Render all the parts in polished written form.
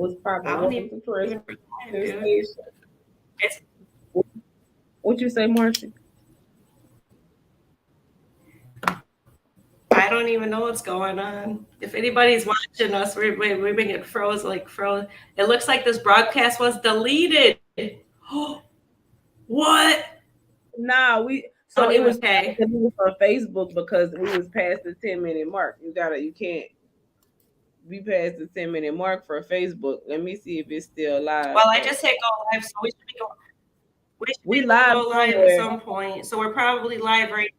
What's I poppin'? don't Welcome even to know, dude. Transmutation. It's, What you say, Marcy? I don't even know what's going on. If anybody's watching us, we're being get froze like froze. It looks like this broadcast was deleted. What? Nah, we I don't so even. it was Okay. probably deleted from Facebook because we was past the 10-minute mark. You can't be past the 10-minute mark for Facebook. Let me see if it's still live Well, I though. just hit go live, so we should be We able to live go live at somewhere. some point. So we're probably live right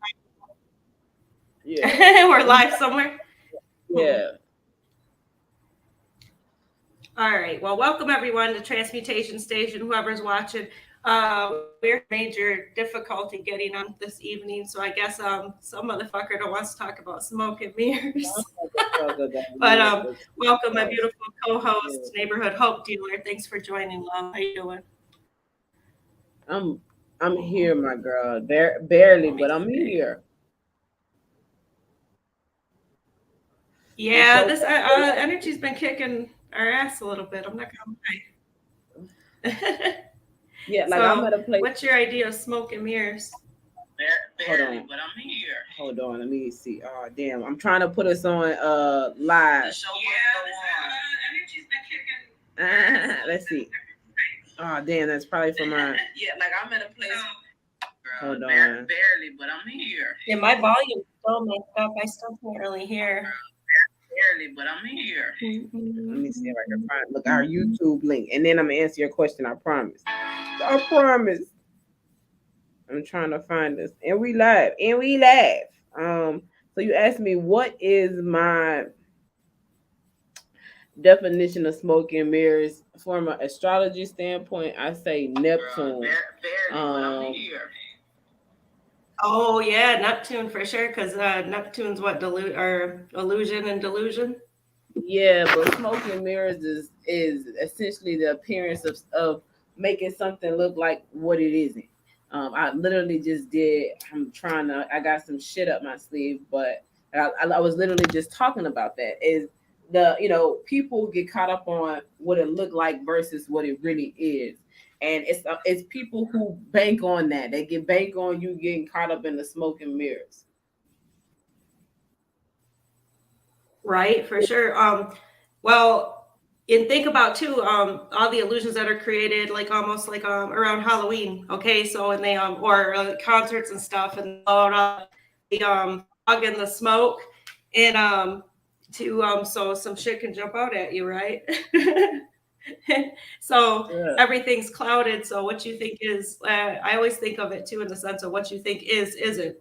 Yeah. now. We're We live somewhere. Hmm. yeah. All right. Well, welcome everyone to Transmutation Station. Whoever's watching, we're major difficulty getting on this evening. So I guess some motherfucker that wants to talk about smoke and mirrors. But welcome my beautiful co-host, neighborhood hope dealer. Thanks for joining, love. How you doing? I'm I'm here, my girl. Barely, Let me but I'm see. here. I'm Yeah, so this energy's been kicking our ass a little bit. I'm not gonna lie. yeah, like I'm So, at a place. what's your idea of smoke and mirrors? Barely, but I'm here. Hold on, let me see. Oh damn, I'm trying to put us on live. The show energy's been kicking. Let's see. Oh damn, that's probably for my yeah, like I'm at a place. Hold on. Barely, but I'm here. Yeah, my volume's still messed up. I still can't really hear. Barely, but I'm here. Let me see if I can find look our YouTube link, and then I'm gonna answer your question. I promise. I promise. I'm trying to find this, and we live, and we laugh. So you asked me what is my definition of smoke and mirrors from an astrology standpoint? I say Neptune. Oh yeah, Neptune for sure. Because Neptune's what or illusion and delusion. Yeah, but smoke and mirrors is essentially the appearance of making something look like what it isn't. I literally just did. I'm trying to. I got some shit up my sleeve, but I was literally just talking about that. Is the people get caught up on what it looked like versus what it really is, and it's people who bank on that. They get bank on you getting caught up in the smoke and mirrors. Right, for sure. Well, and think about too, all the illusions that are created, like almost like around Halloween. Okay, so and they or concerts and stuff, and load up the fog and the smoke, and to so some shit can jump out at you, right? So Yeah. everything's clouded. So what you think is, I always think of it too in the sense of what you think is isn't.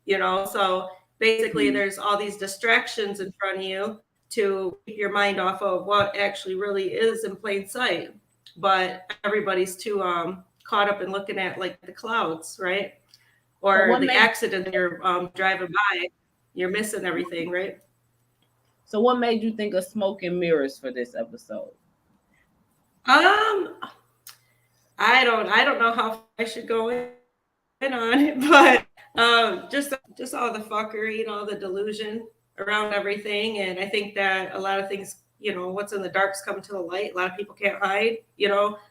So basically Mhm. there's all these distractions in front of you to keep your mind off of what actually really is in plain sight. But everybody's too caught up in looking at like the clouds, right? So Or what the made accident you're driving by, you're missing everything, right? you think of smoke and mirrors for this episode? Um, I don't know how far I should go in on it, but just all the fuckery and all the delusion around everything, and I think that a lot of things, what's in the dark's coming to the light. A lot of people can't hide. A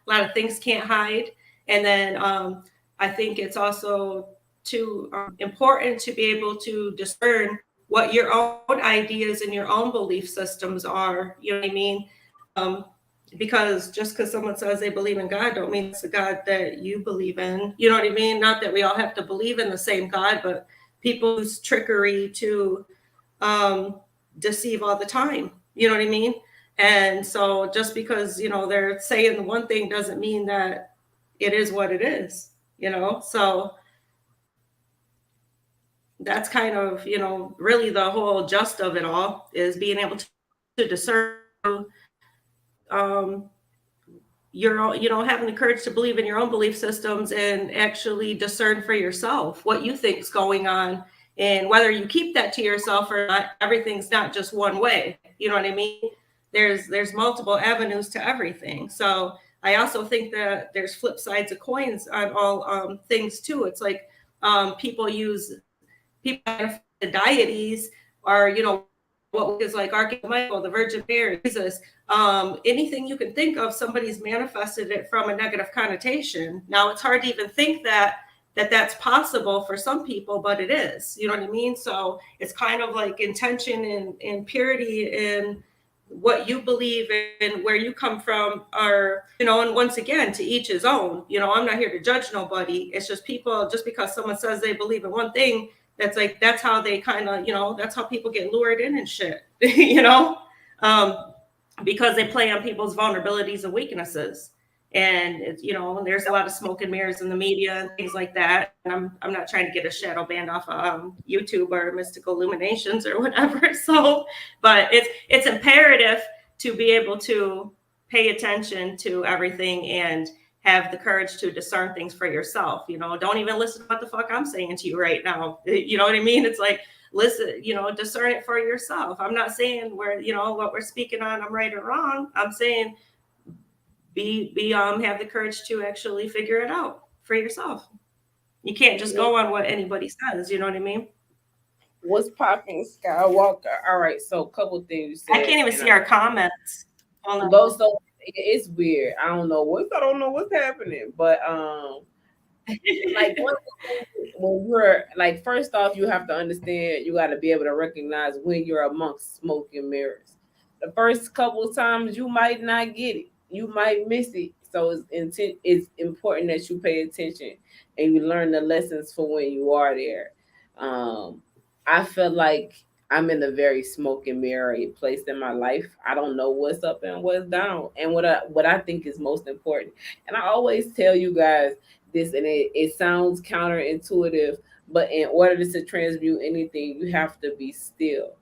lot of things can't hide, and then I think it's also too important to be able to discern what your own ideas and your own belief systems are. You know what I mean? Um, because just because someone says they believe in God don't mean that's the God that you believe in. You know what I mean? Not that we all have to believe in the same God, but people use trickery to um, deceive all the time. You know what I mean? And so just because, they're saying one thing doesn't mean that it is what it is. So that's kind of, really the whole gist of it all is being able to discern um, having the courage to believe in your own belief systems and actually discern for yourself what you think is going on, and whether you keep that to yourself or not. Everything's not just one way. You know what I mean? There's multiple avenues to everything. So I also think that there's flip sides of coins on all things too. It's like people identify the deities, or what is like Archangel Michael, the Virgin Mary, Jesus, anything you can think of, somebody's manifested it from a negative connotation. Now it's hard to even think that's possible for some people, but it is. You know what I mean? So it's kind of like intention and purity in what you believe and where you come from are, and once again, to each his own. I'm not here to judge nobody. It's just people, just because someone says they believe in one thing, that's how they kind of, that's how people get lured in and shit, um, because they play on people's vulnerabilities and weaknesses. And there's a lot of smoke and mirrors in the media and things like that. And I'm not trying to get a shadow banned off of YouTube or Mystical Illuminations or whatever. So, but it's imperative to be able to pay attention to everything and have the courage to discern things for yourself. Don't even listen to what the fuck I'm saying to you right now. You know what I mean? It's like, listen, discern it for yourself. I'm not saying what we're speaking on, I'm right or wrong. I'm saying have the courage to actually figure it out for yourself. You can't just go on what anybody says. You know what I mean? What's popping, Skywalker? All right, so a couple things you said. I can't even see our comments. So it's weird. I don't know what's happening, but like when you're like, first off, you have to understand, you got to be able to recognize when you're amongst smoke and mirrors. The first couple of times you might not get it, you might miss it. So it's important that you pay attention and you learn the lessons for when you are there. I feel like I'm in a very smoke and mirror place in my life. I don't know what's up and what's down, and what I think is most important. And I always tell you guys this, and it sounds counterintuitive, but in order to transmute anything, you have to be still.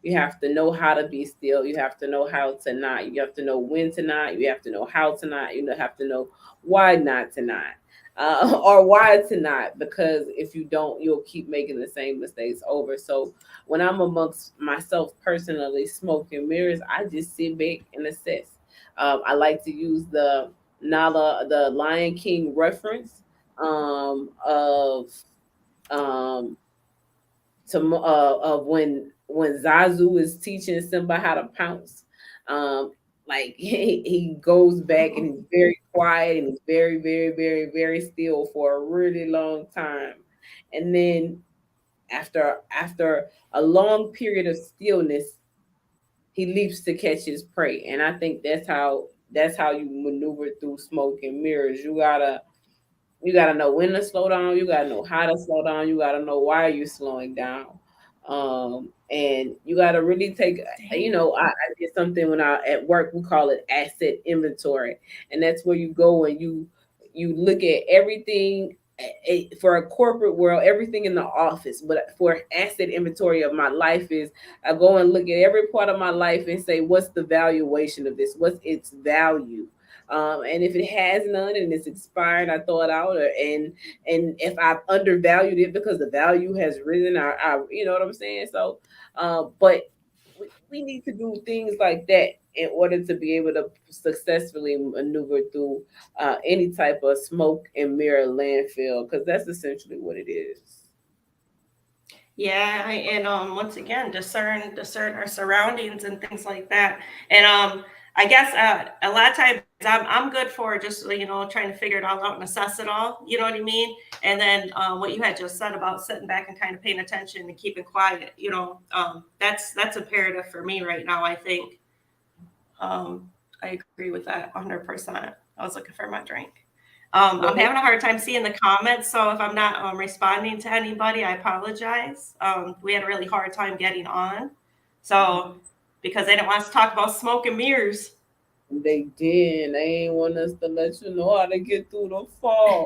You have to know how to be still. You have to know how to not. You have to know when to not. You have to know how to not. You have to know why not to not. Or why to not, because if you don't, you'll keep making the same mistakes over. So when I'm amongst myself personally, smoke and mirrors, I just sit back and assess. I like to use the Nala, the Lion King reference of um, of when Zazu is teaching Simba how to pounce. Like he goes back and he's very quiet and he's very, very, very, very still for a really long time. And then after a long period of stillness, he leaps to catch his prey. And I think that's how you maneuver through smoke and mirrors. You gotta know when to slow down. You gotta know how to slow down. You gotta know why you're slowing down. And you gotta really take. I did something when I at work. We call it asset inventory, and that's where you go and you look at everything for a corporate world, everything in the office. But for asset inventory of my life is I go and look at every part of my life and say, what's the valuation of this? What's its value? And if it has none and it's expired, I throw it out. And if I've undervalued it because the value has risen, I you know what I'm saying. So, but we need to do things like that in order to be able to successfully maneuver through any type of smoke and mirror landfill, because that's essentially what it is. Yeah, and once again, discern our surroundings and things like that. And I guess a lot of times I'm good for just trying to figure it all out and assess it all. You know what I mean? And then what you had just said about sitting back and kind of paying attention and keeping quiet. That's imperative for me right now. I think I agree with that 100%. I was looking for my drink. I'm having a hard time seeing the comments, so if I'm not responding to anybody, I apologize. We had a really hard time getting on, so because they didn't want us to talk about smoke and mirrors. They did. They ain't want us to let you know how to get through the fall.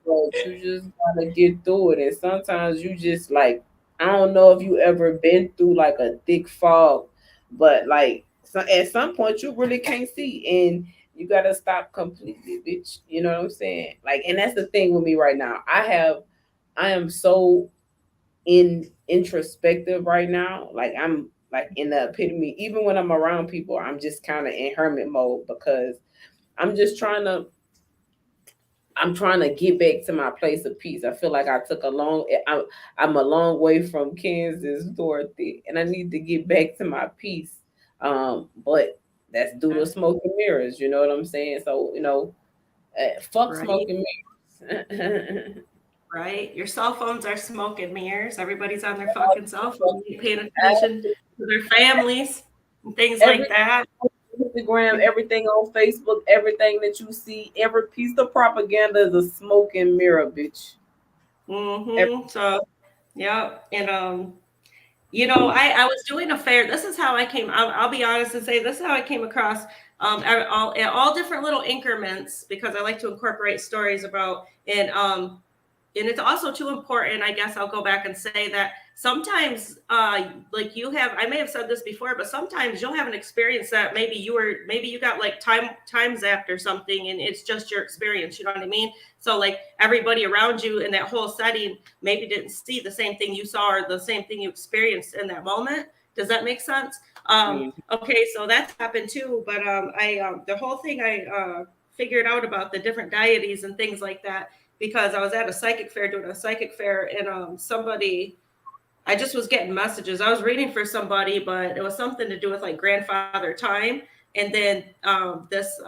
But you just gotta get through it. And sometimes you just like, I don't know if you ever been through like a thick fog, but like at some point you really can't see and you gotta stop completely, bitch. You know what I'm saying? Like, and that's the thing with me right now. I am so introspective right now. Like I'm like in the epitome. Even when I'm around people, I'm just kind of in hermit mode because I'm just trying to I'm trying to get back to my place of peace. I feel like I took a long. I'm a long way from Kansas, Dorothy, and I need to get back to my peace. But that's due to smoke and mirrors. You know what I'm saying? So fuck Right. smoke and mirrors. Right. Your cell phones are smoke and mirrors. Everybody's on their fucking cell phone, paying attention to their families and things like Every that. Instagram, everything on Facebook, everything that you see, every piece of propaganda is a smoke and mirror, bitch. So, yeah. And I was doing a fair. This is how I came. I'll be honest and say this is how I came across at all different little increments because I like to incorporate stories about and it's also too important. I guess I'll go back and say that sometimes, like I may have said this before, but sometimes you'll have an experience that maybe you got like time zapped or something, and it's just your experience. You know what I mean? So like everybody around you in that whole setting maybe didn't see the same thing you saw or the same thing you experienced in that moment. Does that make sense? Okay, so that's happened too. But the whole thing I figured out about the different deities and things like that because I was at a psychic fair doing a psychic fair and I just was getting messages. I was reading for somebody, but it was something to do with like grandfather time. And then this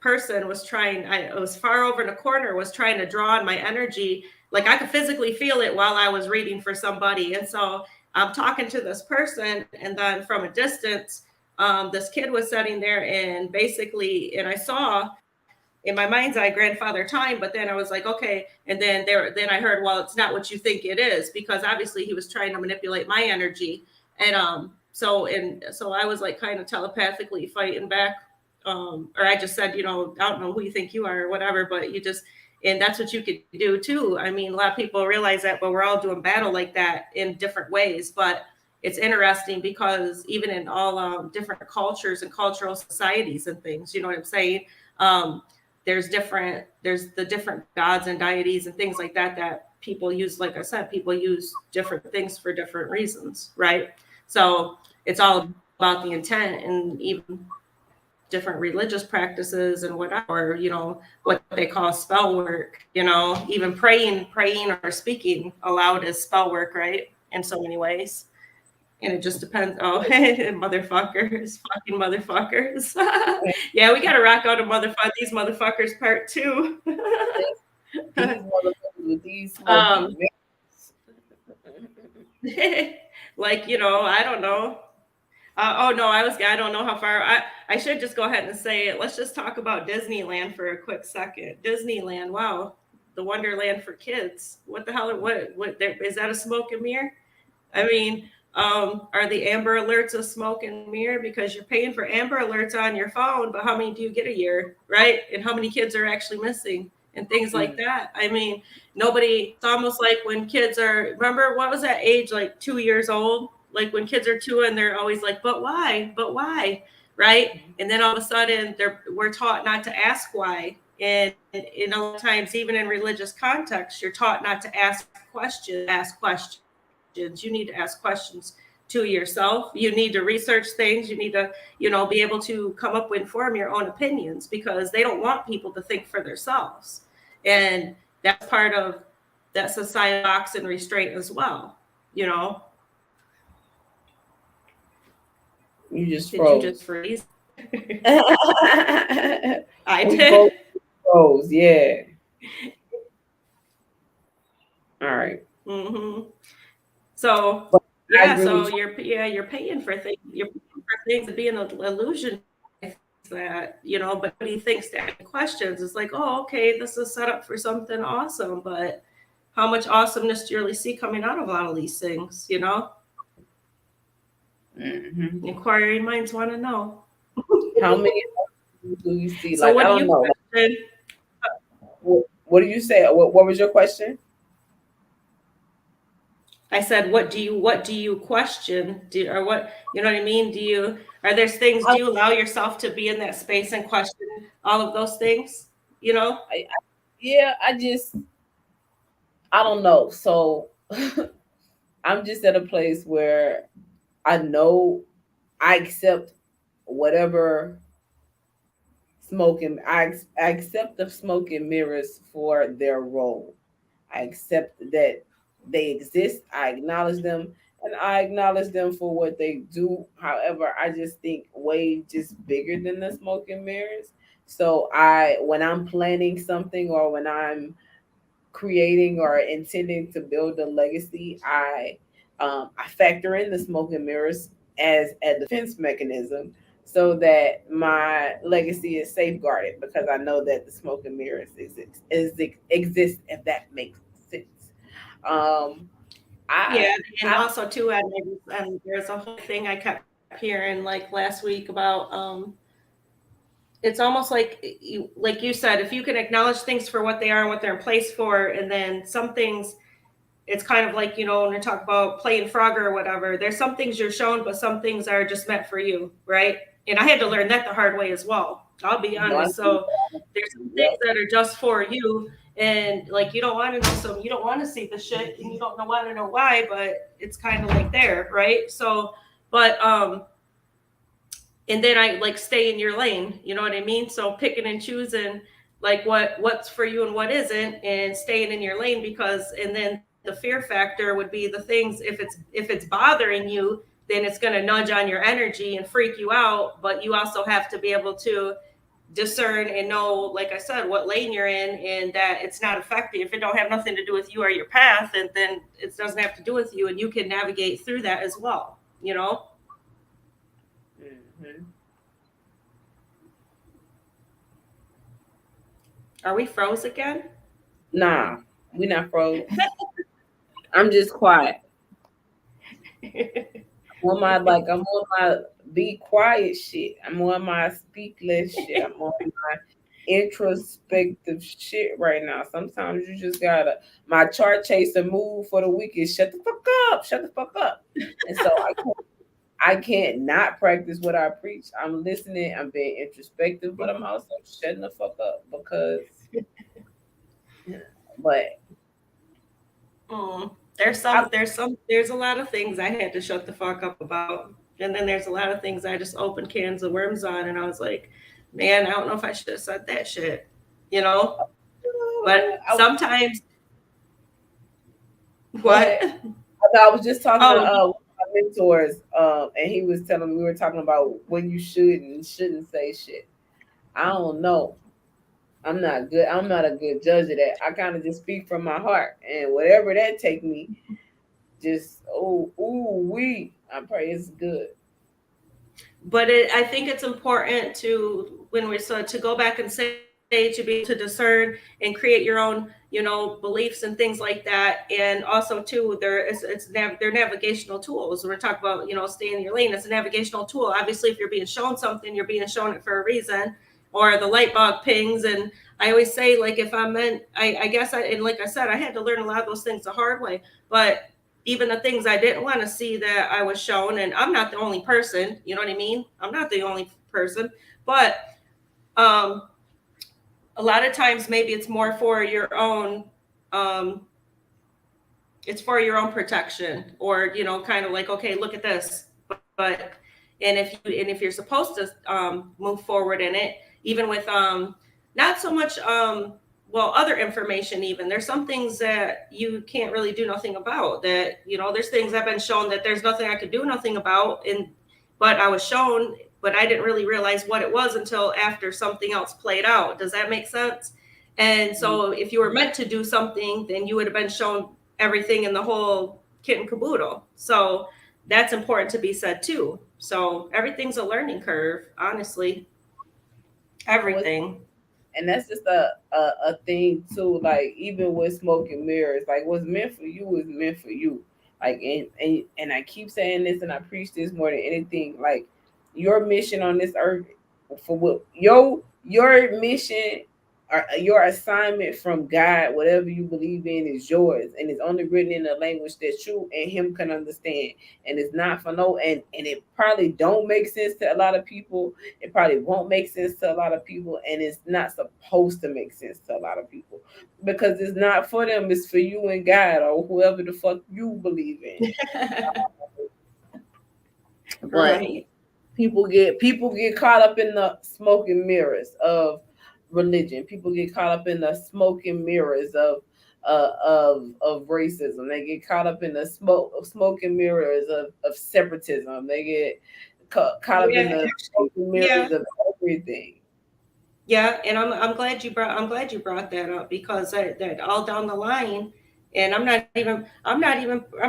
person was it was far over in a corner, was trying to draw on my energy. Like I could physically feel it while I was reading for somebody. And so I'm talking to this person, and then from a distance, this kid was sitting there and I saw in my mind's eye grandfather time, but then I was like, okay. And then I heard, well, it's not what you think it is, because obviously he was trying to manipulate my energy. And so I was like kind of telepathically fighting back. Or I just said, I don't know who you think you are or whatever, but and that's what you could do too. I mean, a lot of people realize that, but we're all doing battle like that in different ways. But it's interesting because even in all different cultures and cultural societies and things, you know what I'm saying? There's the different gods and deities and things like that people use. Like I said, people use different things for different reasons, right? So it's all about the intent, and even different religious practices and whatever, what they call spell work, even praying or speaking aloud is spell work, right? In so many ways. And it just depends. Oh, motherfuckers, fucking motherfuckers. Yeah, we got to rock out these motherfuckers part 2. These motherfuckers with these um, like, I don't know. Oh no, I don't know how far. I should just go ahead and say it. Let's just talk about Disneyland for a quick second. Disneyland, wow, the Wonderland for kids. What the hell? What is that a smoke and mirror? I mean, are the Amber Alerts a smoke and mirror? Because you're paying for Amber Alerts on your phone, but how many do you get a year, right? And how many kids are actually missing and things like that? I mean, it's almost like when kids remember, what was that age, like 2 years old? Like when kids are 2 and they're always like, but why? But why? Right? And then all of a sudden we're taught not to ask why. And a lot of times, even in religious context, you're taught not to ask questions. You need to ask questions to yourself. You need to research things. You need to, be able to come up with inform your own opinions, because they don't want people to think for themselves. And that's part of that society box and restraint as well. You just Did froze. you just freeze? I did. Both froze, yeah. All right. So yeah, so you're paying for things. You're paying for things to be an illusion that, but nobody thinks to ask questions. It's like, oh, okay, this is set up for something awesome, but how much awesomeness do you really see coming out of a lot of these things, Inquiring minds want to know. How many do you see? So like, what I don't know. What do you say? What was your question? I said, what do you question? Or what, you know what I mean? Do you allow yourself to be in that space and question all of those things? I don't know. So I'm just at a place where I know I accept whatever smoking. I accept the smoke and mirrors for their role. I accept that they exist. I acknowledge them, and I acknowledge them for what they do. However, I just think way just bigger than the smoke and mirrors. So when I'm planning something or when I'm creating or intending to build a legacy, I factor in the smoke and mirrors as a defense mechanism so that my legacy is safeguarded because I know that the smoke and mirrors exist if that makes sense. Um, I, Yeah, and I also too, there's a whole thing I kept hearing like last week about it's almost like you said, if you can acknowledge things for what they are and what they're in place for, and then some things it's kind of like, when you talk about playing Frogger or whatever, there's some things you're shown, but some things are just meant for you, right? And I had to learn that the hard way as well. I'll be honest. So there's some things yep. that are just for you, and like you don't want to know some, you don't want to see the shit, and you don't know want to know why, but it's kind of like there, right? So, but and then I like stay in your lane, you know what I mean? So picking and choosing like what's for you and what isn't, and staying in your lane, because and then the fear factor would be the things, if it's bothering you, then it's going to nudge on your energy and freak you out, but you also have to be able to discern and know, like I said, what lane you're in, and that it's not affecting, if it don't have nothing to do with you or your path, and then it doesn't have to do with you, and you can navigate through that as well. Hmm. Are we froze again? Nah, we not froze. I'm just quiet. I'm on my be quiet shit. I'm on my speak less shit. I'm on my introspective shit right now. Sometimes you just gotta my chart chaser move for the week is shut the fuck up, shut the fuck up. And so I can't not practice what I preach. I'm listening, I'm being introspective, but I'm also shutting the fuck up because but Mm. I There's a lot of things I had to shut the fuck up about. And then there's a lot of things I just opened cans of worms on, and I was like, man, I don't know if I should have said that shit, you know? But I sometimes, go what? ahead. I was just talking to Oh, one of my mentors, and he was telling me we were talking about when you should and shouldn't say shit. I don't know. I'm not good. I'm not a good judge of that. I kind of just speak from my heart, and whatever that take me, just I pray it's good. but I think it's important to, when we said to go back and say, to be able to discern and create your own, beliefs and things like that. And also too, they're navigational tools. We're talking about, stay in your lane. It's a navigational tool. Obviously, if you're being shown something, you're being shown it for a reason, or the light bulb pings. And I always say, like, if I'm meant, I guess and like I said, I had to learn a lot of those things the hard way. But even the things I didn't want to see that I was shown, and I'm not the only person, you know what I mean? I'm not the only person, but um, a lot of times maybe it's more for your own, um, it's for your own protection, or kind of like, okay, look at this. But and if you're supposed to move forward in it, even with not so much well, other information, even there's some things that you can't really do nothing about, that there's things I've been shown that there's nothing I could do nothing about, and but I was shown, but I didn't really realize what it was until after something else played out. Does that make sense? And so if you were meant to do something, then you would have been shown everything in the whole kit and caboodle. So that's important to be said too. So everything's a learning curve, honestly. What's Everything. and that's just a thing too. Like even with smoke and mirrors, like what's meant for you is meant for you. Like and I keep saying this and I preach this more than anything. Like your mission on this earth for what your mission or your assignment from God, whatever you believe in, is yours, and it's only written in a language that you and Him can understand, and it's not for no and it probably don't make sense to a lot of people. It probably won't make sense to a lot of people, and it's not supposed to make sense to a lot of people because it's not for them. It's for you and God or whoever the fuck you believe in. But Right. People get caught up in the smoke and mirrors of religion. People get caught up in the smoke and mirrors of racism. They get caught up in the smoke and mirrors of separatism. They get caught up in Yeah, the actually, smoke and yeah. mirrors of everything. Yeah, and I'm glad you brought that up because that all down the line, and I'm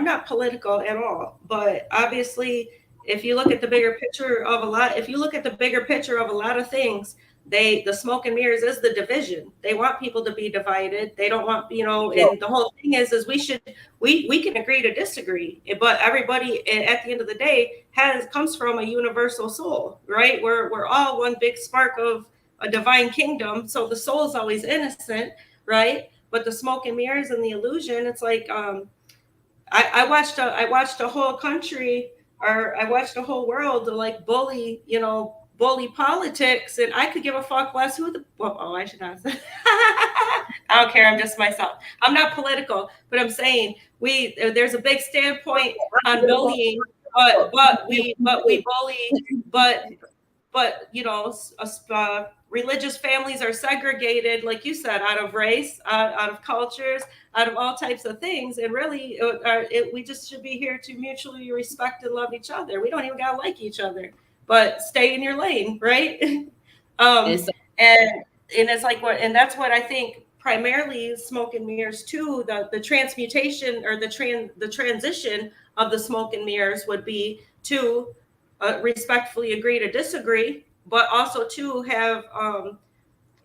not political at all, but obviously, if you look at the bigger picture of a lot, if you look at the bigger picture of a lot of things, the smoke and mirrors is the division. They want people to be divided. They don't want, and the whole thing is we can agree to disagree, but everybody at the end of the day has comes from a universal soul, right? We're all one big spark of a divine kingdom. So the soul is always innocent, right? But the smoke and mirrors and the illusion, it's like I watched a whole country, or I watched a whole world to like bully, bully politics, and I could give a fuck less who the well, oh, I should not say. I don't care. I'm just myself. I'm not political, but I'm saying there's a big standpoint on bullying, but we bully, but religious families are segregated, like you said, out of race, out of cultures, out of all types of things. And really, we just should be here to mutually respect and love each other. We don't even gotta like each other, but stay in your lane, right? And um, so, and and it's like what, and that's what I think primarily smoke and mirrors too. The transmutation or the transition of the smoke and mirrors would be to respectfully agree to disagree, but also to have an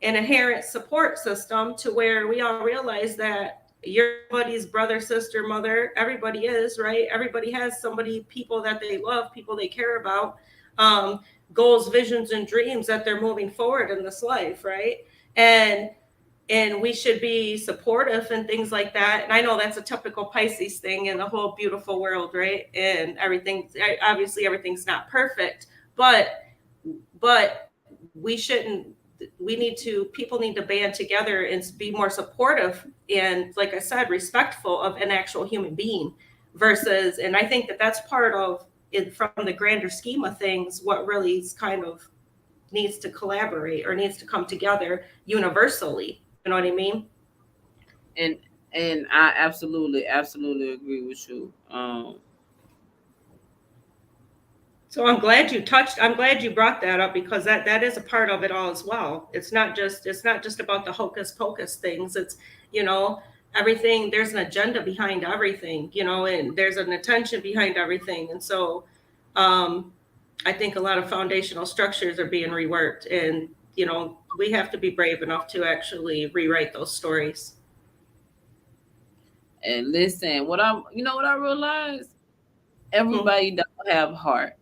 inherent support system to where we all realize that your buddy's brother, sister, mother, everybody is, right? Everybody has somebody, people that they love, people they care about, um, goals, visions, and dreams that they're moving forward in this life, right? And we should be supportive and things like that. And I know that's a typical Pisces thing in the whole beautiful world, right? And everything, obviously, everything's not perfect, but we shouldn't. We need to. People need to band together and be more supportive and, like I said, respectful of an actual human being. Versus, and I think that that's part of it from the grander scheme of things. What really is kind of needs to collaborate or needs to come together universally. You know what I mean? and and I absolutely agree with you. So I'm glad you brought that up because that is a part of it all as well. It's not just about the hocus pocus things. It's, you know, everything, there's an agenda behind everything, and there's an intention behind everything. And so um I think a lot of foundational structures are being reworked, and we have to be brave enough to actually rewrite those stories. And listen, what I realized, Hmm. everybody don't have heart,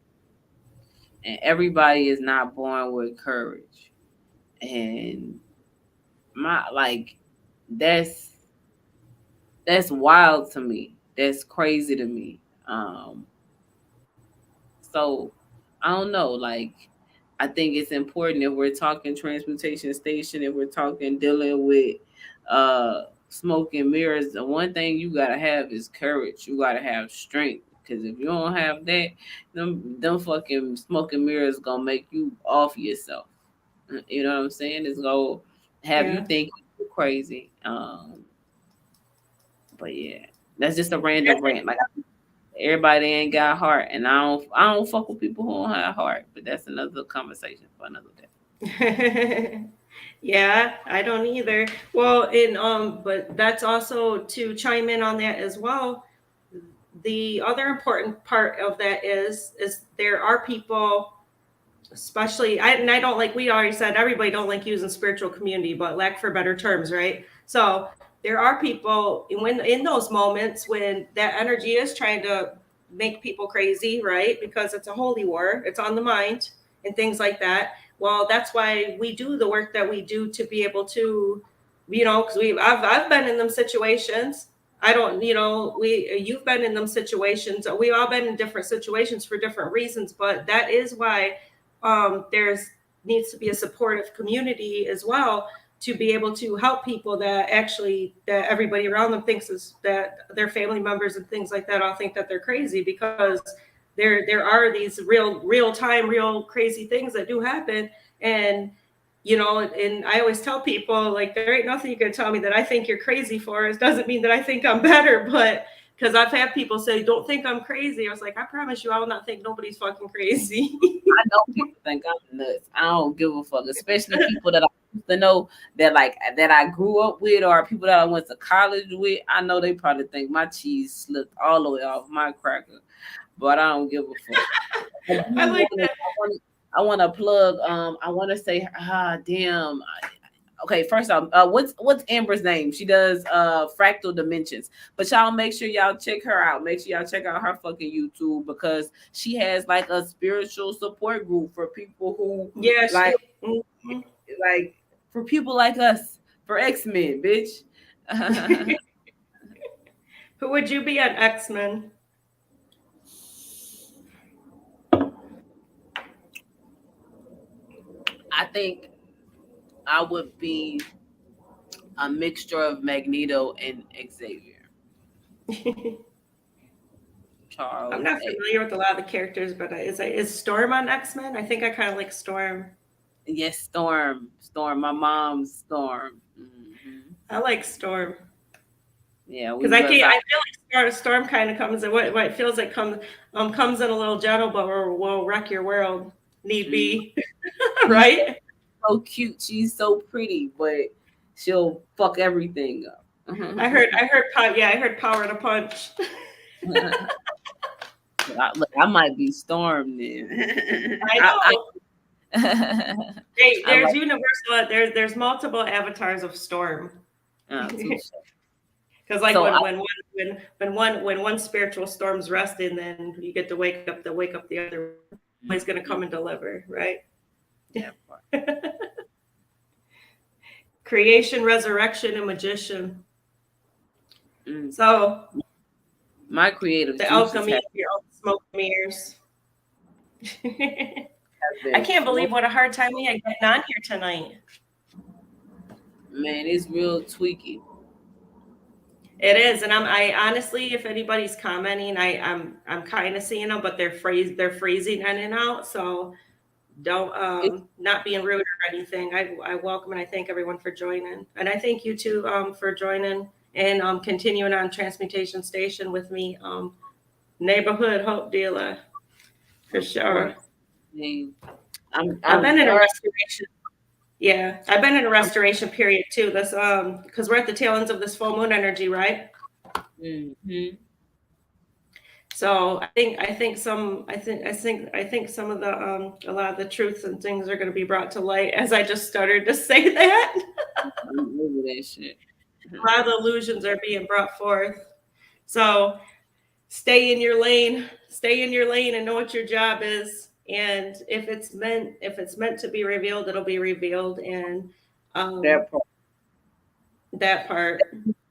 and everybody is not born with courage. And my like that's that's wild to me. That's crazy to me. So I don't know. Like, I think it's important if we're talking transmutation station, if we're talking dealing with smoke and mirrors, the one thing you gotta have is courage. You gotta have strength. Because if you don't have that, them fucking smoke and mirrors gonna make you off yourself. You know what I'm saying? It's gonna have you Yeah. think you're crazy. But yeah, that's just a random rant. Like, everybody ain't got heart, and I don't fuck with people who don't have heart. But that's another conversation for another day. Yeah, I don't either. Well, but that's also to chime in on that as well. The other important part of that is there are people, especially and I don't like, we already said everybody don't like using spiritual community, but lack for better terms, right? So there are people when in those moments when that energy is trying to make people crazy, right? Because it's a holy war, it's on the mind and things like that. Well, that's why we do the work that we do to be able to, because I've been in them situations. I don't, you've been in them situations. We've all been in different situations for different reasons, but that is why there's needs to be a supportive community as well to be able to help people that everybody around them thinks is that their family members and things like that all think that they're crazy because there are these real time, real crazy things that do happen. And and I always tell people, like, there ain't nothing you can tell me that I think you're crazy for. It doesn't mean that I think I'm better, but because I've had people say, don't think I'm crazy. I was like, I promise you, I will not think nobody's fucking crazy. I know people think I'm nuts. I don't give a fuck, especially people that I used to know that I grew up with or people that I went to college with. I know they probably think my cheese slipped all the way off my cracker, but I don't give a fuck. I like that. I want to plug. I want to say, damn. Okay, first off, what's Amber's name? She does fractal dimensions. But y'all make sure y'all check her out. Make sure y'all check out her fucking YouTube because she has like a spiritual support group for people who like mm-hmm. like for people like us, for X-Men, bitch. Who would you be on X-Men? I think I would be a mixture of Magneto and Xavier. Charles. I'm not familiar with a lot of the characters, but is Storm on X-Men? I think I kind of like Storm. Yes, Storm. My mom's Storm. Mm-hmm. I like Storm. Yeah, because I feel like Storm kind of comes in what it feels like comes in a little gentle, but will wreck your world. Need be, right? So cute. She's so pretty, but she'll fuck everything up. I heard power to punch. I might be Storm then. I know. There's universal. There's multiple avatars of Storm. Because like when one spiritual storm's resting, then you get to wake up the other. He's going to come and deliver, right? Yeah. Creation, resurrection, and magician. So my creative, the alchemy of your own smoke mirrors. I can't believe what a hard time we had getting on here tonight. Man, it's real tweaky. It is, and I honestly, if anybody's commenting, I'm kind of seeing them, but they're freezing in and out. So don't not being rude or anything. I welcome and I thank everyone for joining, and I thank you too for joining and continuing on Transmutation Station with me, neighborhood hope dealer, for sure. I've been in a restoration. Yeah, I've been in a restoration period too. That's because we're at the tail ends of this full moon energy, right? Mm-hmm. So I think some of the a lot of the truths and things are going to be brought to light as I just started to say that. I'm over that shit. A lot of the illusions are being brought forth. So stay in your lane and know what your job is. And if it's meant to be revealed, it'll be revealed. And that part.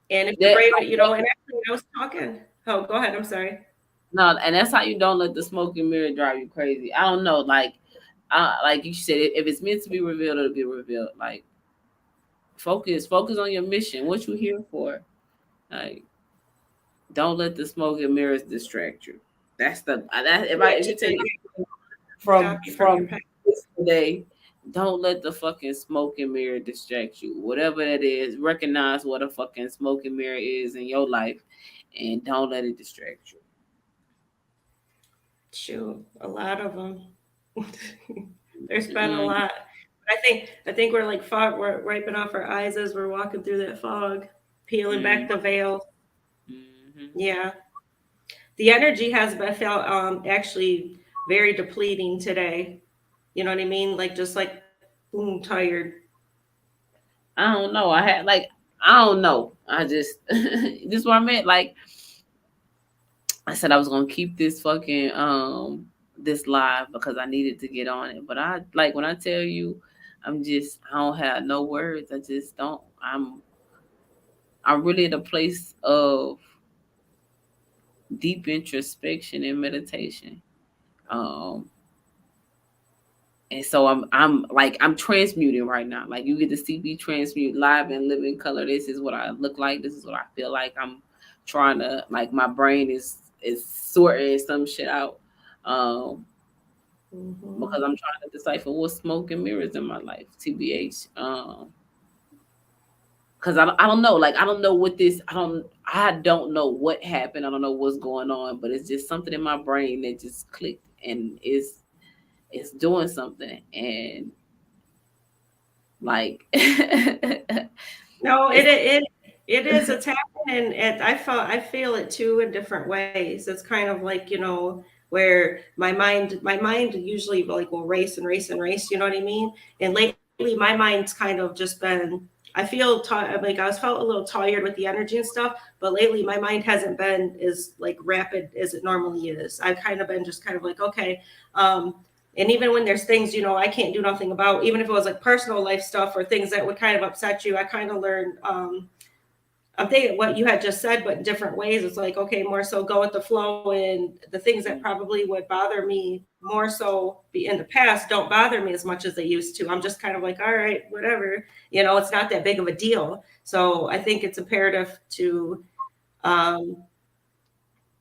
And if you're brave, and actually I was talking. Oh, go ahead. I'm sorry. No, and that's how you don't let the smoke and mirror drive you crazy. I don't know, like you said, if it's meant to be revealed, it'll be revealed. Like focus on your mission. What you here for? Like, don't let the smoke and mirrors distract you. That's if you take from today, don't let the fucking smoke and mirror distract you. Whatever that is, recognize what a fucking smoke and mirror is in your life, and don't let it distract you. Shoot, a lot of them. There's been a lot. I think we're like fog. We're wiping off our eyes as we're walking through that fog, peeling back the veil. Mm-hmm. Yeah, the energy has been felt actually very depleting today. You know what I mean? Like just like boom, tired. I don't know. I don't know. I just this is what I meant. Like I said, I was gonna keep this fucking this live because I needed to get on it. But I like when I tell you, I don't have no words. I just don't. I'm really at a place of deep introspection and meditation. And so I'm transmuting right now. Like you get to see me transmute live and live in color. This is what I look like. This is what I feel like. I'm trying to, like, my brain is sorting some shit out. Um, because Mhm. I'm trying to decipher what's smoke and mirrors in my life, TBH. Because I don't know, like I don't know what this, I don't know what happened. I don't know what's going on, but it's just something in my brain that just clicked and it's doing something and like No, it's it is. It's happening, and I feel it too in different ways. It's kind of like, where my mind usually like will race and race and race. You know what I mean? And lately, my mind's kind of just been. I feel like I was felt a little tired with the energy and stuff, but lately my mind hasn't been as like rapid as it normally is. I've kind of been just kind of like, okay, um, and even when there's things, I can't do nothing about, even if it was like personal life stuff or things that would kind of upset you, I kind of learned, I'm thinking what you had just said, but in different ways. It's like, okay, more so go with the flow, and the things that probably would bother me more so be in the past don't bother me as much as they used to. I'm just kind of like, all right, whatever, it's not that big of a deal. So I think it's imperative to, um,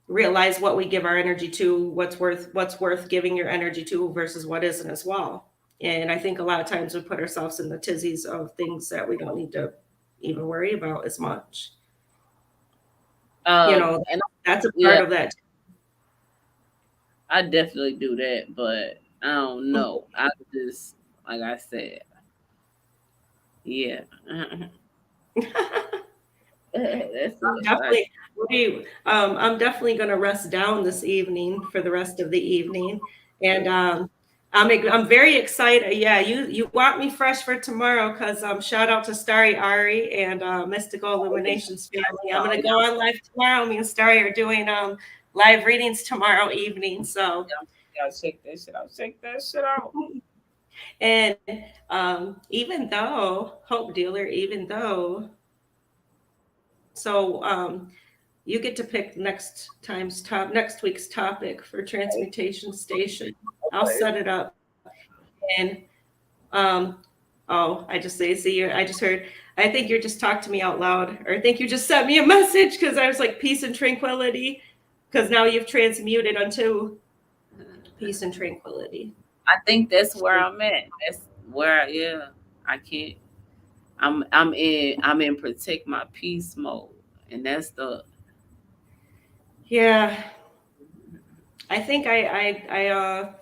realize what we give our energy to, what's worth giving your energy to versus what isn't as well. And I think a lot of times we put ourselves in the tizzies of things that we don't need to even worry about as much. You know, and that's a part yeah, of that. I definitely do that, but I don't know. I just like I said, yeah. That's I'm it. Like definitely I'm definitely going to rest down this evening for the rest of the evening, and I'm very excited. Yeah, you want me fresh for tomorrow because shout out to Starry Ari and Mystical Illuminations family. I'm oh, going to yeah, go on live tomorrow. Me and Starry are doing live readings tomorrow evening. So, y'all check that shit out. Check that shit out. and even though Hope Dealer, even though so you get to pick next week's topic for Transmutation Station. I'll set it up. And um, oh, I just say, see you. I just heard. I think you're just talking to me out loud, or I think you just sent me a message because I was like peace and tranquility, because now you've transmuted unto peace and tranquility. I think that's where I'm at. That's where yeah. I can't I'm in protect my peace mode. And that's the Yeah, I think I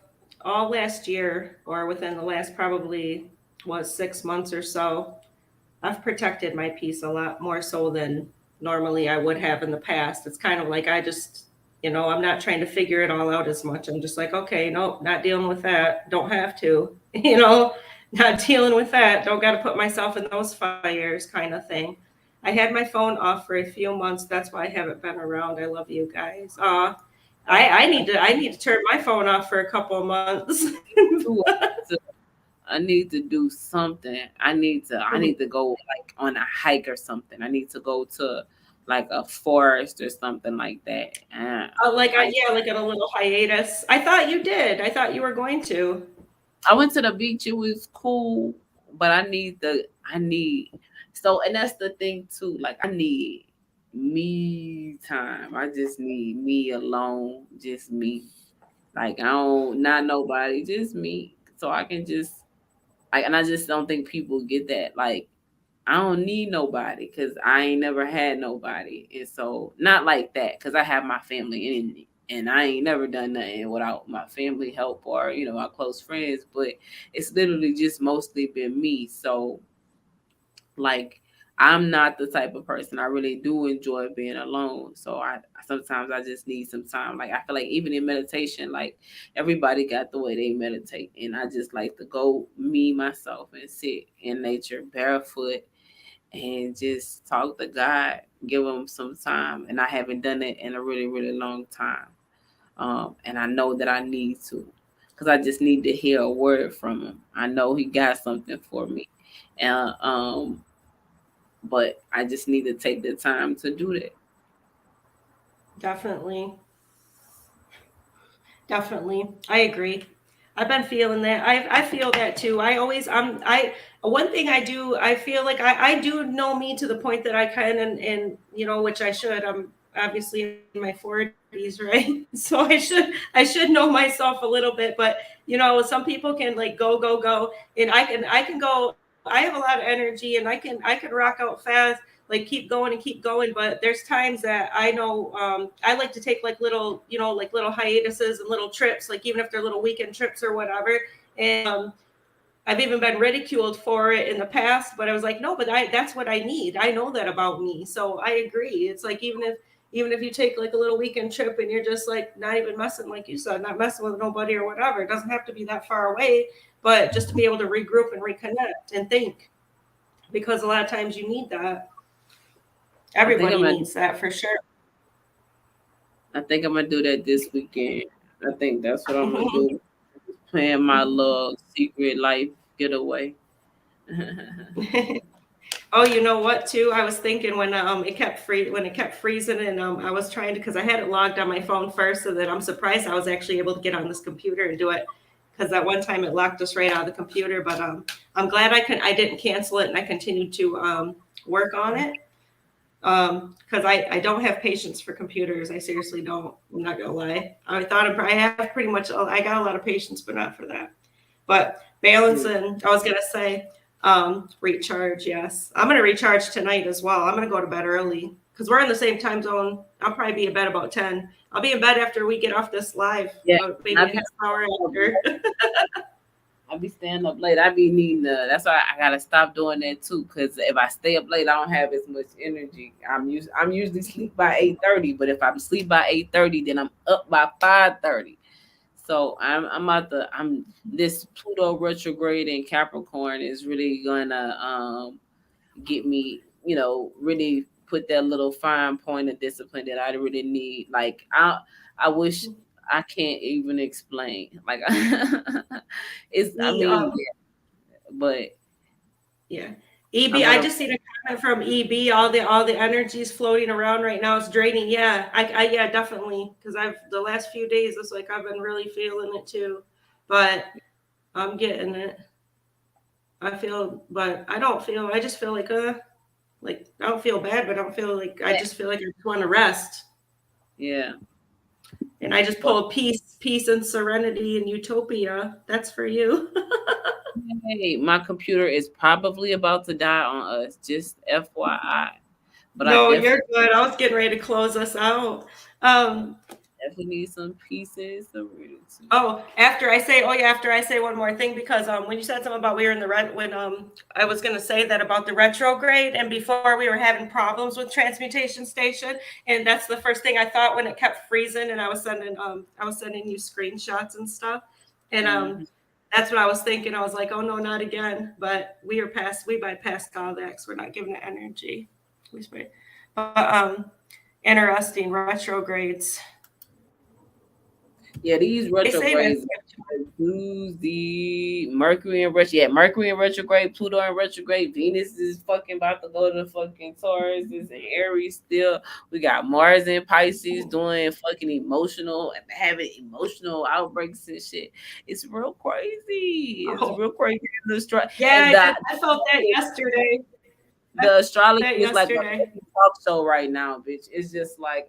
all last year or within the last probably was 6 months or so, I've protected my peace a lot more so than normally I would have in the past. It's kind of like I just, I'm not trying to figure it all out as much. I'm just like, okay, nope, not dealing with that. Don't have to, not dealing with that. Don't got to put myself in those fires kind of thing. I had my phone off for a few months. That's why I haven't been around. I love you guys. I need to turn my phone off for a couple of months. I need to do something. I need to go like on a hike or something. I need to go to like a forest or something like that. I Yeah, like on a little hiatus. I thought you did. I thought you were going to. I went to the beach. It was cool, but I need so and that's the thing too. Like I need me time. I just need me alone, just me. Like I don't not nobody, just me. So I can just like and I just don't think people get that. Like I don't need nobody because I ain't never had nobody. And so not like that because I have my family in me. And I ain't never done nothing without my family help or, my close friends. But it's literally just mostly been me. So like I'm not the type of person. I really do enjoy being alone. So I sometimes I just need some time. Like I feel like even in meditation, like everybody got the way they meditate. And I just like to go me myself and sit in nature barefoot and just talk to God, give him some time. And I haven't done it in a really, really long time. And I know that I need to because I just need to hear a word from him. I know he got something for me. And but I just need to take the time to do that. Definitely. Definitely. I agree. I've been feeling that. I feel that too. One thing I do, I feel like I do know me to the point that I can, and which I should. obviously in my 40s, right? So I should know myself a little bit, but some people can like go, and I can go. I have a lot of energy, and I can rock out fast, like keep going and keep going. But there's times that I know I like to take like little, like little hiatuses and little trips, like even if they're little weekend trips or whatever. And I've even been ridiculed for it in the past, but I was like, no, but that's what I need. I know that about me. So I agree. It's like even if you take like a little weekend trip and you're just like not even messing, like you said, not messing with nobody or whatever. It doesn't have to be that far away, but just to be able to regroup and reconnect and think, because a lot of times you need that. Everybody needs that for sure. I think I'm gonna do that this weekend. I think that's what I'm gonna do. Plan my little secret life getaway. Oh, you know what? Too, I was thinking when it kept freezing, and I was trying to, because I had it logged on my phone first, so that I'm surprised I was actually able to get on this computer and do it. Because that one time it locked us right out of the computer, but I'm glad I didn't cancel it, and I continued to work on it. Because I don't have patience for computers. I seriously don't. I'm not gonna lie. I have pretty much. I got a lot of patience, but not for that. But balancing, I was gonna say, recharge. Yes, I'm gonna recharge tonight as well. I'm gonna go to bed early because we're in the same time zone. I'll probably be in bed about 10. I'll be in bed after we get off this live. Yeah, Maybe a half hour after. I be staying up late. I be needing that's why I gotta stop doing that too. Cause if I stay up late, I don't have as much energy. I'm usually sleep by 8:30, but if I sleep by 8:30, then I'm up by 5:30. So I'm this Pluto retrograde in Capricorn is really gonna get me, really put that little fine point of discipline that I really need. Like I wish I can't even explain. Like it's I mean, yeah, but yeah. EB, I just seen a comment from EB. All the energies floating around right now. It's draining. Yeah, yeah, definitely. Because the last few days, it's like I've been really feeling it too. But I'm getting it. But I don't feel. I just feel like I don't feel bad, but I don't feel like I just feel like I just want to rest. Yeah. And I just pulled peace and serenity and utopia. That's for you. Hey, my computer is probably about to die on us. Just FYI. But no, you're good. I was getting ready to close us out. Definitely need some pieces of serenity. After I say one more thing, because when you said something about we were in the when I was going to say that about the retrograde, and before we were having problems with Transmutation Station, and that's the first thing I thought when it kept freezing, and I was sending you screenshots and stuff, and that's what I was thinking. I was like, oh no, not again. But we bypassed all that, so we're not giving it energy. But interesting retrogrades. Yeah, these retrogrades use the Mercury in retrograde. Yeah, Mercury in retrograde, Pluto in retrograde, Venus is fucking about to go to the fucking Taurus, is in Aries still. We got Mars in Pisces doing fucking having emotional outbreaks and shit. It's real crazy. It's real crazy. Yeah, I felt that yesterday. The astrology is like a talk show right now, bitch. It's just like,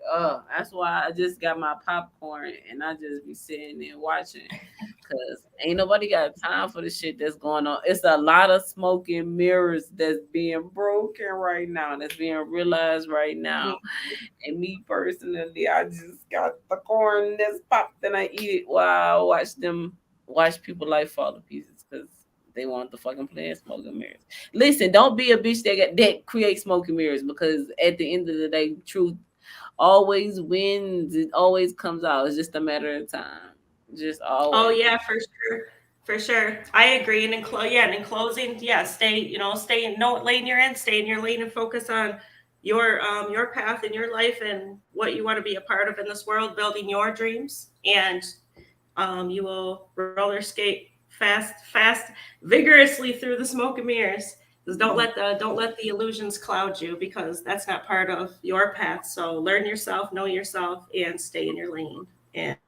that's why I just got my popcorn and I just be sitting there watching, because ain't nobody got time for the shit that's going on. It's a lot of smoke and mirrors that's being broken right now, that's being realized right now. And me personally, I just got the corn that's popped and I eat it while I watch people like fall to pieces, because they want the fucking plan smoke and mirrors. Listen, don't be a bitch that creates smoke and mirrors, because at the end of the day, truth always wins. It always comes out. It's just a matter of time. Just always. Oh yeah, for sure. I agree. And in closing, stay in no lane you're in, stay in your lane and focus on your path in your life and what you want to be a part of in this world, building your dreams, and you will roller skate fast, vigorously through the smoke and mirrors. Just don't let the illusions cloud you, because that's not part of your path. So learn yourself, know yourself, and stay in your lane. And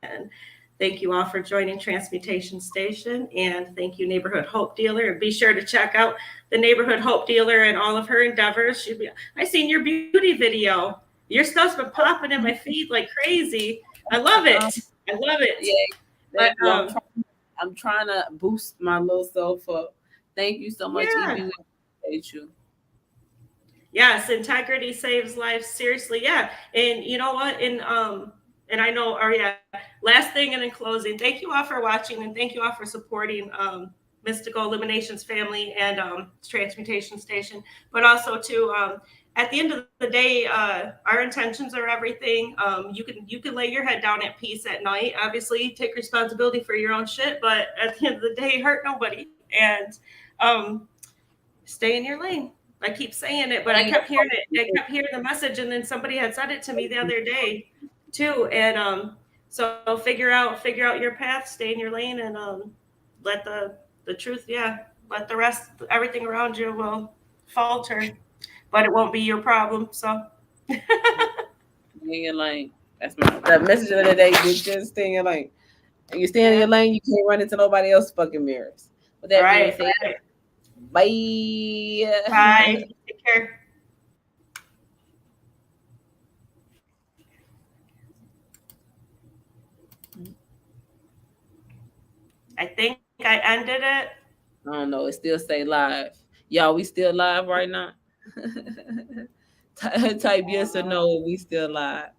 thank you all for joining Transmutation Station, and thank you, Neighborhood Hope Dealer. And be sure to check out the Neighborhood Hope Dealer and all of her endeavors. I seen your beauty video. Your stuff's been popping in my feed like crazy. I love it. I love it. Yeah, But thank you. I'm trying to boost my little self up. Thank you so much, yeah. EB. We appreciate you. Yes, integrity saves lives. Seriously, yeah. And you know what? And I know, or yeah, last thing and in closing, thank you all for watching and thank you all for supporting Mystical Illuminations family and Transmutation Station. But also too, at the end of the day, our intentions are everything. You can lay your head down at peace at night. Obviously, take responsibility for your own shit, but at the end of the day, hurt nobody and stay in your lane. I keep saying it, but I kept hearing it. I kept hearing the message, and then somebody had said it to me the other day too. And so figure out your path, stay in your lane, and let the truth, yeah, let the rest, everything around you will falter, but it won't be your problem. So Stay in your lane. That's the message of the day. Just stay in your lane. And you stay in yeah. your lane, you can't run into nobody else's fucking mirrors. With that being Right, said, right. bye. Bye. Take care. I think I ended it. I don't know. It still say live. Y'all, we still live right now? Type yes or no. We still live.